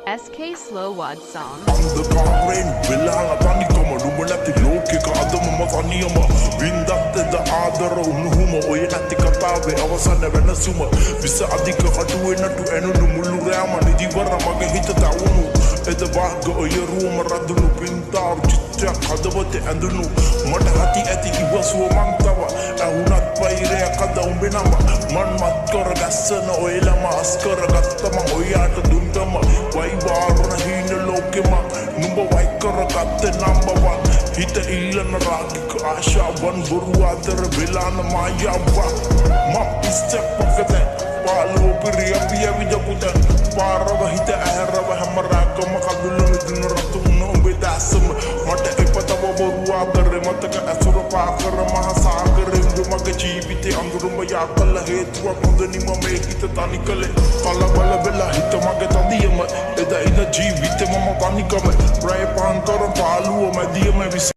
SK Slow Wad song. අන්ධකාරයෙන් වෙලාල තනිකම නුඹ නැති ලෝකෙක අදම මතනියම වින්දත්තද ආදර උණුහුම ඔය නැති කතාවේ අවසන වෙනසුම විස අධික කටුවේ නටු ඇනුණු මුළු රෑම නිදිවර මගේ හිත තවුණු එද වාග ඔය රූම රදුණු පින්තාව චිත්‍රයක් හදවතේ ඇඳුණු මට හති ඇති ඉවසුව මං තව ඇහුණත් පෛරයක් අද උඹේ නම මන් මත් කර ගැස්සන ඔය ළම අස් කර ගත්තම ඔයාට දුන්දම වයිවාරණ හීන ලෝකෙම නුඹ වයි කර ගත්තේ නම්බර් 1 හිත ඉල්ලන රාගික ආශාවන් බොරු අතර වෙලාන මායාවක් මම ඉස්තක් පොකද පාලෝ පිරිය විදපුත පාරව හිත ඇරව හැමරාකම කඳුළු මිදුන රතුන ඔබේ දැසම මට එපතව බොරු අතර මතක අසුර පාකර මහ සාගරෙන් මගේ ජීවිතේ අඳුරුම යාකල හේතුවක් හොඳනිම මේ හිත තනි කලේ කලබල වෙලා හිත මගේ තදියම එදා ඉන ජීවිතේ මම තනිකම ප්‍රය පාන් කර පාළුව මැදියම